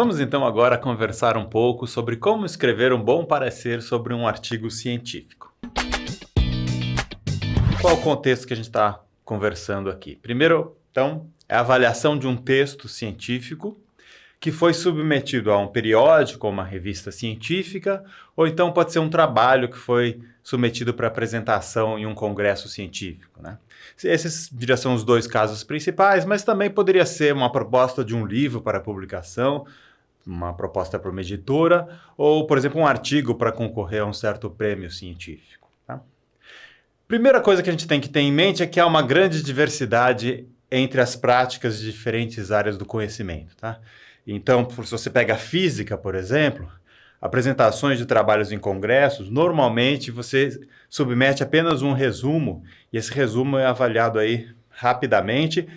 Vamos então agora conversar um pouco sobre como escrever um bom parecer sobre um artigo científico. Qual o contexto que a gente está conversando aqui? Primeiro, então, é a avaliação de um texto científico que foi submetido a um periódico ou uma revista científica, ou então pode ser um trabalho que foi submetido para apresentação em um congresso científico, né? Esses já são os dois casos principais, mas também poderia ser uma proposta de um livro para publicação, uma proposta para uma editora, ou, por exemplo, um artigo para concorrer a um certo prêmio científico, tá? Primeira coisa que a gente tem que ter em mente é que há uma grande diversidade entre as práticas de diferentes áreas do conhecimento, tá? Então, se você pega a física, por exemplo, apresentações de trabalhos em congressos, normalmente você submete apenas um resumo, e esse resumo é avaliado aí rapidamente.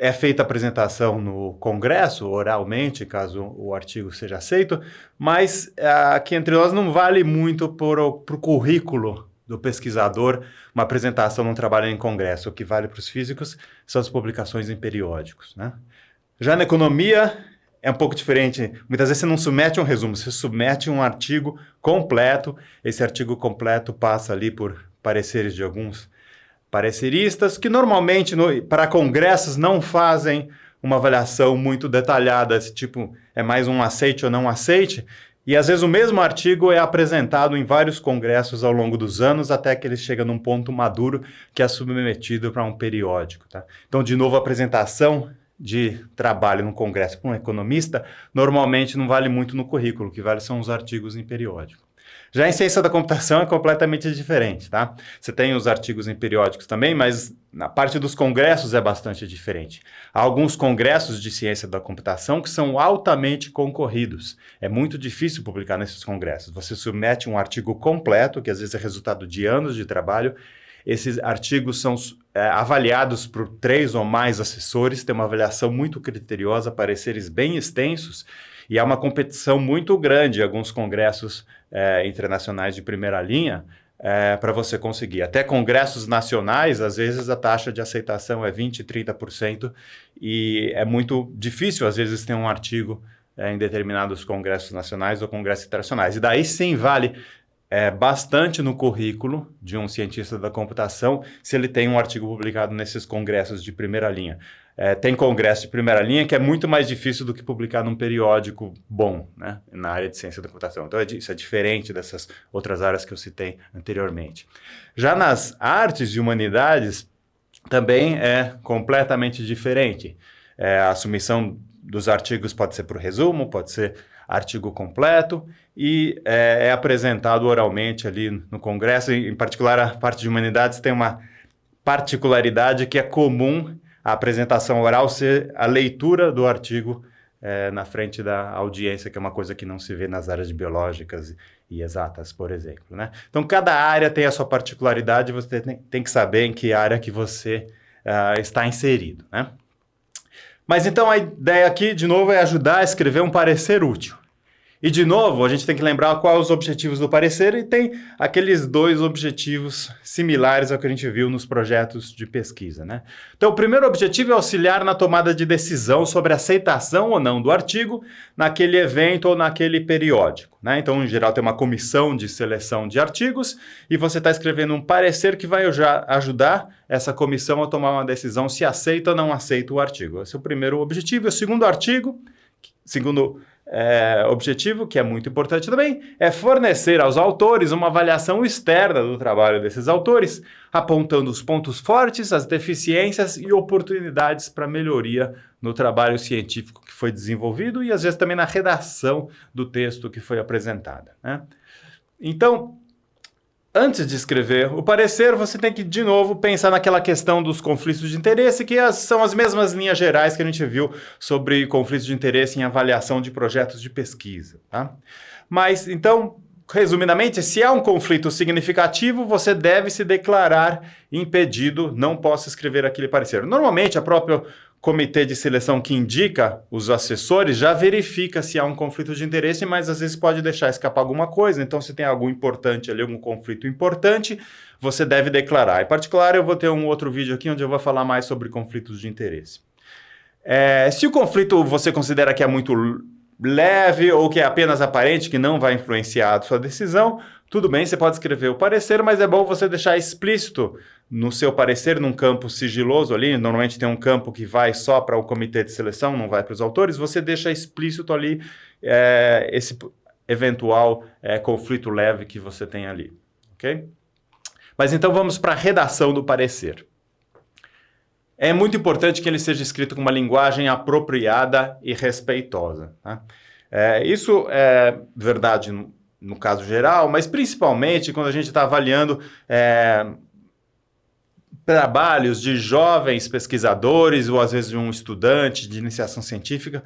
É feita a apresentação no congresso, oralmente, caso o artigo seja aceito, mas aqui entre nós não vale muito para o currículo do pesquisador uma apresentação num trabalho em congresso. O que vale para os físicos são as publicações em periódicos, né? Já na economia é um pouco diferente. Muitas vezes você não submete um resumo, você submete um artigo completo. Esse artigo completo passa ali por pareceres de alguns pareceristas, que normalmente para congressos não fazem uma avaliação muito detalhada, esse tipo é mais um aceite ou não aceite, e às vezes o mesmo artigo é apresentado em vários congressos ao longo dos anos, até que ele chega num ponto maduro que é submetido para um periódico, tá? Então, de novo, a apresentação de trabalho no congresso para um economista normalmente não vale muito no currículo, o que vale são os artigos em periódico. Já em ciência da computação é completamente diferente, tá? Você tem os artigos em periódicos também, mas na parte dos congressos é bastante diferente. Há alguns congressos de ciência da computação que são altamente concorridos. É muito difícil publicar nesses congressos. Você submete um artigo completo, que às vezes é resultado de anos de trabalho. Esses artigos são avaliados por 3 ou mais assessores, tem uma avaliação muito criteriosa, pareceres bem extensos, e há uma competição muito grande em alguns congressos internacionais de primeira linha para você conseguir. Até congressos nacionais, às vezes a taxa de aceitação é 20%, 30%, e é muito difícil, às vezes, ter um artigo em determinados congressos nacionais ou congressos internacionais. E daí sim vale bastante no currículo de um cientista da computação se ele tem um artigo publicado nesses congressos de primeira linha. Tem congresso de primeira linha que é muito mais difícil do que publicar num periódico bom, né, na área de ciência da computação. Então isso é diferente dessas outras áreas que eu citei anteriormente. Já nas artes e humanidades também é completamente diferente. A submissão dos artigos pode ser por resumo, pode ser artigo completo, e é apresentado oralmente ali no congresso. Em particular, a parte de humanidades tem uma particularidade que é comum a apresentação oral ser a leitura do artigo na frente da audiência, que é uma coisa que não se vê nas áreas de biológicas e exatas, por exemplo, né? Então, cada área tem a sua particularidade, você tem que saber em que área que você está inserido, né? Mas então a ideia aqui, de novo, é ajudar a escrever um parecer útil. E, de novo, a gente tem que lembrar quais os objetivos do parecer, e tem aqueles 2 objetivos similares ao que a gente viu nos projetos de pesquisa, né? Então, o primeiro objetivo é auxiliar na tomada de decisão sobre aceitação ou não do artigo naquele evento ou naquele periódico, né? Então, em geral, tem uma comissão de seleção de artigos e você está escrevendo um parecer que vai ajudar essa comissão a tomar uma decisão se aceita ou não aceita o artigo. Esse é o primeiro objetivo. E o segundo objetivo, que é muito importante também, é fornecer aos autores uma avaliação externa do trabalho desses autores, apontando os pontos fortes, as deficiências e oportunidades para melhoria no trabalho científico que foi desenvolvido e, às vezes, também na redação do texto que foi apresentado, né? Então, antes de escrever o parecer, você tem que, de novo, pensar naquela questão dos conflitos de interesse, que são as mesmas linhas gerais que a gente viu sobre conflitos de interesse em avaliação de projetos de pesquisa, tá? Mas, então, resumidamente, se há um conflito significativo, você deve se declarar impedido, não posso escrever aquele parecer. Normalmente, a própria comitê de seleção que indica os assessores já verifica se há um conflito de interesse, mas às vezes pode deixar escapar alguma coisa. Então, se tem algo importante ali, algum conflito importante, você deve declarar. Em particular, eu vou ter um outro vídeo aqui onde eu vou falar mais sobre conflitos de interesse. Se o conflito você considera que é muito leve ou que é apenas aparente, que não vai influenciar a sua decisão, tudo bem, você pode escrever o parecer, mas é bom você deixar explícito no seu parecer, num campo sigiloso ali, normalmente tem um campo que vai só para o comitê de seleção, não vai para os autores, você deixa explícito ali esse eventual conflito leve que você tem ali, ok? Mas então vamos para a redação do parecer. É muito importante que ele seja escrito com uma linguagem apropriada e respeitosa. Tá? Isso é verdade no caso geral, mas principalmente quando a gente está avaliando trabalhos de jovens pesquisadores ou às vezes de um estudante de iniciação científica.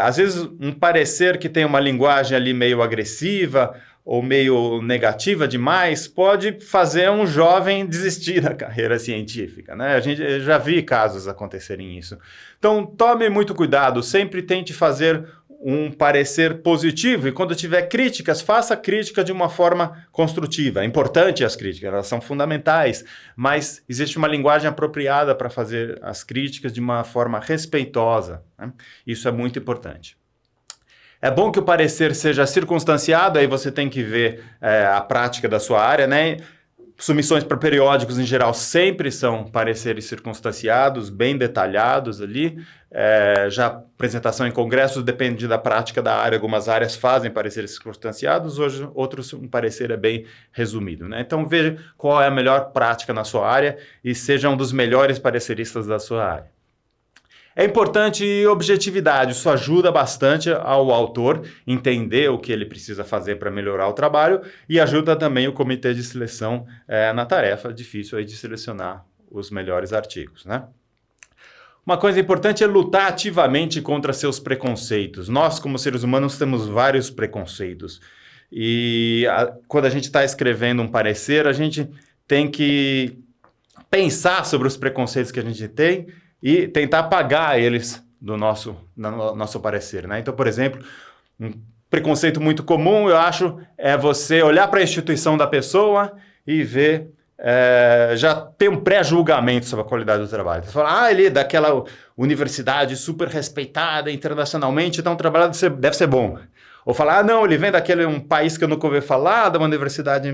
Às vezes um parecer que tem uma linguagem ali meio agressiva ou meio negativa demais pode fazer um jovem desistir da carreira científica, né? A gente já vi casos acontecerem isso. Então tome muito cuidado, sempre tente fazer um parecer positivo e quando tiver críticas, faça a crítica de uma forma construtiva. É importante as críticas, elas são fundamentais, mas existe uma linguagem apropriada para fazer as críticas de uma forma respeitosa, né? Isso é muito importante. É bom que o parecer seja circunstanciado, aí você tem que ver a prática da sua área, né? Submissões para periódicos, em geral, sempre são pareceres circunstanciados, bem detalhados ali. Já apresentação em congressos depende da prática da área. Algumas áreas fazem pareceres circunstanciados, hoje outros um parecer é bem resumido, né? Então veja qual é a melhor prática na sua área e seja um dos melhores pareceristas da sua área. É importante objetividade, isso ajuda bastante ao autor entender o que ele precisa fazer para melhorar o trabalho e ajuda também o comitê de seleção na tarefa difícil aí de selecionar os melhores artigos, né? Uma coisa importante é lutar ativamente contra seus preconceitos. Nós, como seres humanos, temos vários preconceitos e quando a gente está escrevendo um parecer, a gente tem que pensar sobre os preconceitos que a gente tem e tentar apagar eles do nosso parecer, né? Então, por exemplo, um preconceito muito comum, eu acho, é você olhar para a instituição da pessoa e ver, já ter um pré-julgamento sobre a qualidade do trabalho. Você fala, ele é daquela universidade super respeitada internacionalmente, então o trabalho deve ser bom. Ou falar, não, ele vem daquele um país que eu nunca ouvi falar, de uma universidade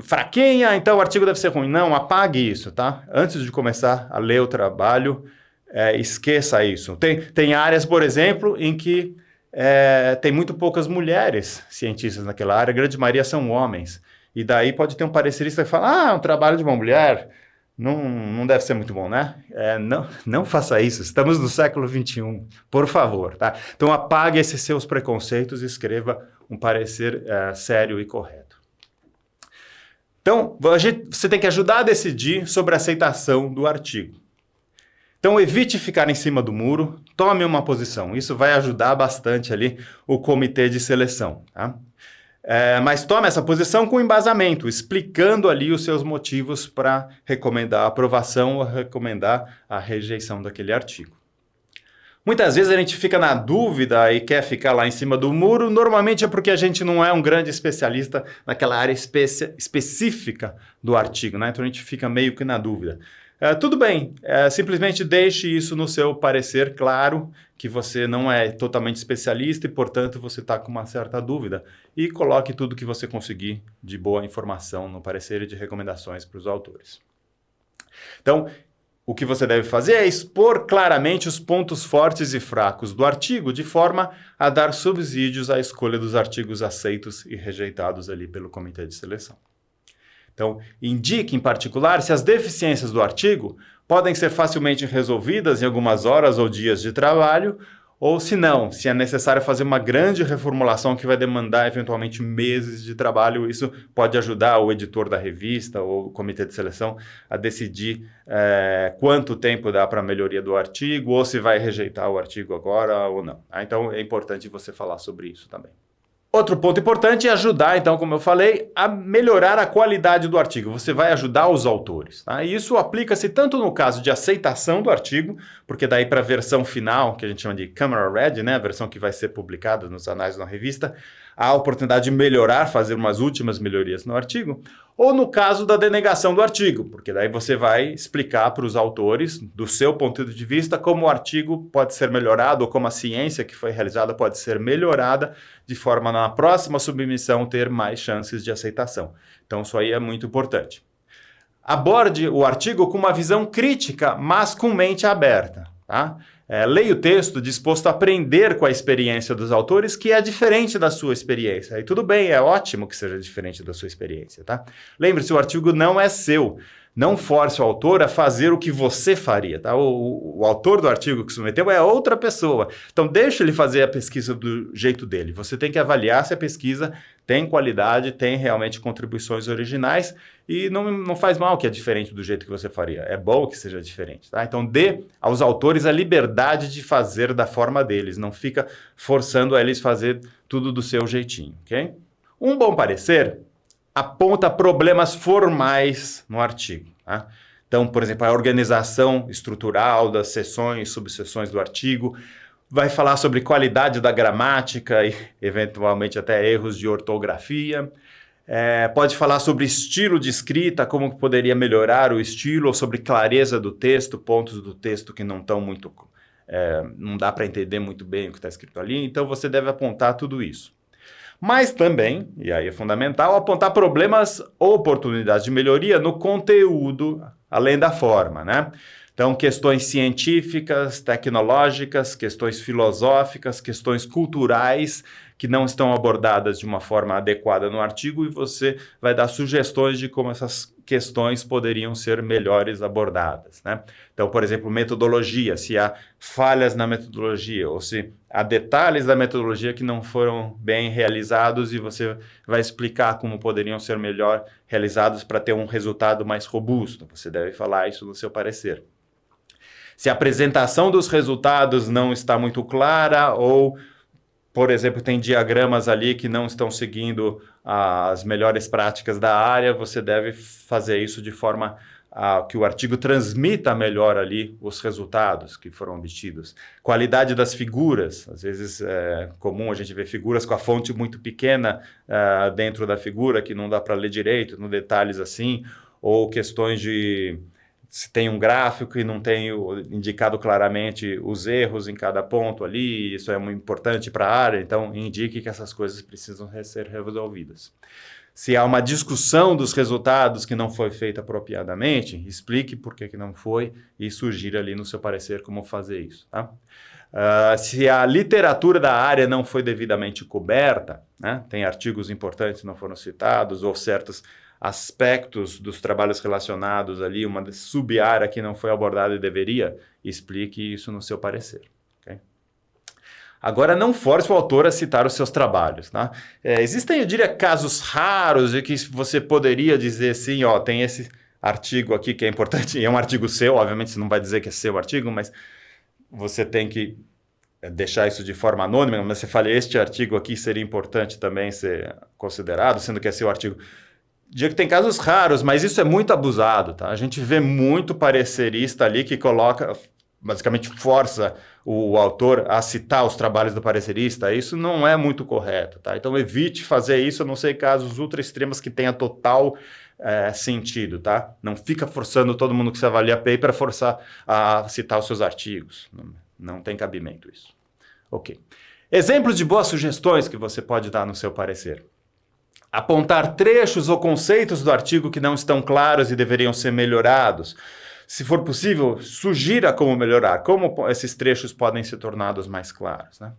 fraquinha, então o artigo deve ser ruim. Não, apague isso, tá? Antes de começar a ler o trabalho, esqueça isso. Tem áreas, por exemplo, em que tem muito poucas mulheres cientistas naquela área, a grande maioria são homens. E daí pode ter um parecerista que fala, um trabalho de uma mulher não deve ser muito bom, né? Não faça isso, estamos no século XXI, por favor, tá? Então apague esses seus preconceitos e escreva um parecer sério e correto. Então, você tem que ajudar a decidir sobre a aceitação do artigo. Então, evite ficar em cima do muro, tome uma posição. Isso vai ajudar bastante ali o comitê de seleção, tá? Mas tome essa posição com embasamento, explicando ali os seus motivos para recomendar a aprovação ou recomendar a rejeição daquele artigo. Muitas vezes a gente fica na dúvida e quer ficar lá em cima do muro, normalmente é porque a gente não é um grande especialista naquela área específica do artigo, né? Então a gente fica meio que na dúvida. Tudo bem, simplesmente deixe isso no seu parecer claro, que você não é totalmente especialista e, portanto, você está com uma certa dúvida. E coloque tudo que você conseguir de boa informação no parecer e de recomendações para os autores. Então, o que você deve fazer é expor claramente os pontos fortes e fracos do artigo, de forma a dar subsídios à escolha dos artigos aceitos e rejeitados ali pelo comitê de seleção. Então, indique em particular se as deficiências do artigo podem ser facilmente resolvidas em algumas horas ou dias de trabalho, ou se não, se é necessário fazer uma grande reformulação que vai demandar eventualmente meses de trabalho. Isso pode ajudar o editor da revista ou o comitê de seleção a decidir quanto tempo dá para a melhoria do artigo, ou se vai rejeitar o artigo agora ou não. Então é importante você falar sobre isso também. Outro ponto importante é ajudar, então, como eu falei, a melhorar a qualidade do artigo. Você vai ajudar os autores, tá? E isso aplica-se tanto no caso de aceitação do artigo, porque daí para a versão final, que a gente chama de camera ready, né, a versão que vai ser publicada nos anais da revista, há a oportunidade de melhorar, fazer umas últimas melhorias no artigo, ou no caso da denegação do artigo, porque daí você vai explicar para os autores, do seu ponto de vista, como o artigo pode ser melhorado, ou como a ciência que foi realizada pode ser melhorada, de forma na próxima submissão ter mais chances de aceitação. Então isso aí é muito importante. Aborde o artigo com uma visão crítica, mas com mente aberta, tá? Leia o texto disposto a aprender com a experiência dos autores, que é diferente da sua experiência. E tudo bem, é ótimo que seja diferente da sua experiência, tá? Lembre-se, o artigo não é seu. Não force o autor a fazer o que você faria, tá? O autor do artigo que submeteu é outra pessoa. Então, deixa ele fazer a pesquisa do jeito dele. Você tem que avaliar se a pesquisa tem qualidade, tem realmente contribuições originais e não faz mal que é diferente do jeito que você faria. É bom que seja diferente, tá? Então, dê aos autores a liberdade de fazer da forma deles. Não fica forçando a eles fazer tudo do seu jeitinho, ok? Um bom parecer aponta problemas formais no artigo, tá? Então, por exemplo, a organização estrutural das seções, subseções do artigo, vai falar sobre qualidade da gramática e, eventualmente, até erros de ortografia. Pode falar sobre estilo de escrita, como poderia melhorar o estilo, ou sobre clareza do texto, pontos do texto que não estão muito... não dá para entender muito bem o que está escrito ali, então você deve apontar tudo isso. Mas também, e aí é fundamental, apontar problemas ou oportunidades de melhoria no conteúdo, além da forma, né? Então, questões científicas, tecnológicas, questões filosóficas, questões culturais que não estão abordadas de uma forma adequada no artigo e você vai dar sugestões de como essas questões poderiam ser melhores abordadas, né? Então, por exemplo, metodologia, se há falhas na metodologia ou se há detalhes da metodologia que não foram bem realizados e você vai explicar como poderiam ser melhor realizados para ter um resultado mais robusto. Você deve falar isso no seu parecer. Se a apresentação dos resultados não está muito clara ou, por exemplo, tem diagramas ali que não estão seguindo as melhores práticas da área, você deve fazer isso de forma que o artigo transmita melhor ali os resultados que foram obtidos. Qualidade das figuras, às vezes é comum a gente ver figuras com a fonte muito pequena dentro da figura, que não dá para ler direito, no detalhes assim, ou questões de... se tem um gráfico e não tem indicado claramente os erros em cada ponto ali, isso é muito importante para a área, então indique que essas coisas precisam ser resolvidas. Se há uma discussão dos resultados que não foi feita apropriadamente, explique por que não foi e sugira ali no seu parecer como fazer isso, tá? Se a literatura da área não foi devidamente coberta, né, tem artigos importantes que não foram citados ou certos aspectos dos trabalhos relacionados ali, uma sub-área que não foi abordada e deveria, explique isso no seu parecer. Okay? Agora, não force o autor a citar os seus trabalhos. Tá? Existem, eu diria, casos raros de que você poderia dizer assim, ó, tem esse artigo aqui que é importante, e é um artigo seu, obviamente você não vai dizer que é seu artigo, mas você tem que deixar isso de forma anônima, mas você fala, este artigo aqui seria importante também ser considerado, sendo que é seu artigo. Digo que tem casos raros, mas isso é muito abusado, tá? A gente vê muito parecerista ali que coloca, basicamente força o autor a citar os trabalhos do parecerista. Isso não é muito correto, tá? Então evite fazer isso, a não ser casos ultra extremos que tenha total sentido, tá? Não fica forçando todo mundo que se avalia paper a forçar a citar os seus artigos. Não tem cabimento isso. Ok. Exemplos de boas sugestões que você pode dar no seu parecer. Apontar trechos ou conceitos do artigo que não estão claros e deveriam ser melhorados. Se for possível, sugira como melhorar, como esses trechos podem ser tornados mais claros, né?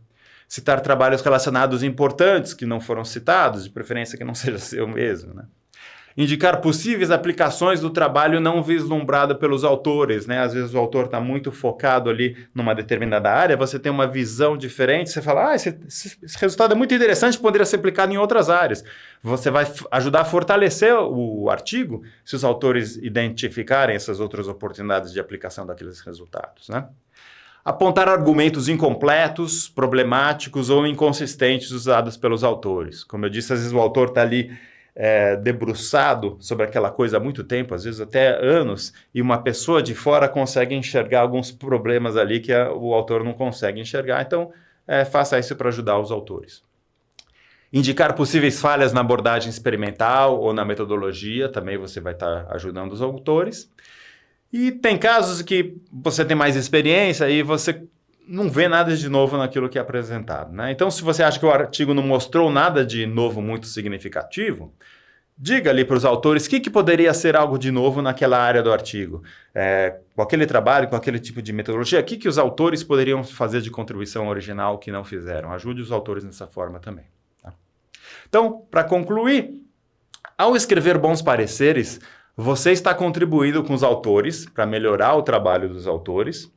Citar trabalhos relacionados importantes que não foram citados, de preferência que não seja seu mesmo, né? Indicar possíveis aplicações do trabalho não vislumbrado pelos autores, né? Às vezes o autor está muito focado ali numa determinada área, você tem uma visão diferente, você fala, esse resultado é muito interessante, poderia ser aplicado em outras áreas. Você vai ajudar a fortalecer o artigo se os autores identificarem essas outras oportunidades de aplicação daqueles resultados, né? Apontar argumentos incompletos, problemáticos ou inconsistentes usados pelos autores. Como eu disse, às vezes o autor está ali debruçado sobre aquela coisa há muito tempo, às vezes até anos, e uma pessoa de fora consegue enxergar alguns problemas ali que o autor não consegue enxergar. Então, faça isso para ajudar os autores. Indicar possíveis falhas na abordagem experimental ou na metodologia, também você vai estar ajudando os autores. E tem casos que você tem mais experiência e você não vê nada de novo naquilo que é apresentado, né? Então, se você acha que o artigo não mostrou nada de novo muito significativo, diga ali para os autores o que poderia ser algo de novo naquela área do artigo. Com aquele trabalho, com aquele tipo de metodologia, o que os autores poderiam fazer de contribuição original que não fizeram? Ajude os autores nessa forma também. Tá? Então, para concluir, ao escrever bons pareceres, você está contribuindo com os autores para melhorar o trabalho dos autores.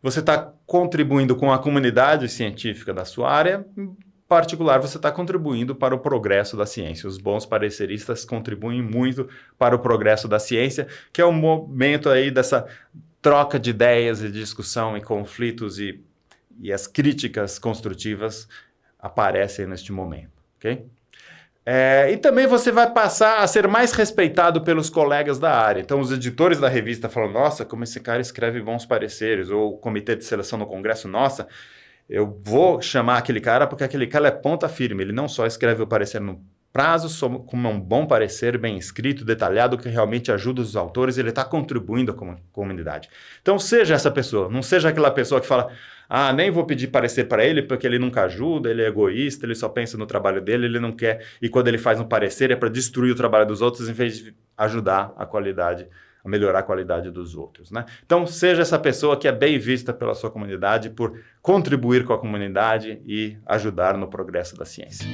Você está contribuindo com a comunidade científica da sua área. Em particular, você está contribuindo para o progresso da ciência. Os bons pareceristas contribuem muito para o progresso da ciência, que é o momento aí dessa troca de ideias e discussão e conflitos e as críticas construtivas aparecem neste momento, ok? E também você vai passar a ser mais respeitado pelos colegas da área. Então, os editores da revista falam, nossa, como esse cara escreve bons pareceres. Ou o comitê de seleção no congresso, nossa, eu vou chamar aquele cara porque aquele cara é ponta firme. Ele não só escreve o parecer no prazo, como é um bom parecer, bem escrito, detalhado, que realmente ajuda os autores, ele está contribuindo com a comunidade. Então, seja essa pessoa, não seja aquela pessoa que fala, nem vou pedir parecer para ele porque ele nunca ajuda, ele é egoísta, ele só pensa no trabalho dele, ele não quer, e quando ele faz um parecer é para destruir o trabalho dos outros em vez de ajudar a qualidade, a melhorar a qualidade dos outros, né? Então, seja essa pessoa que é bem vista pela sua comunidade por contribuir com a comunidade e ajudar no progresso da ciência.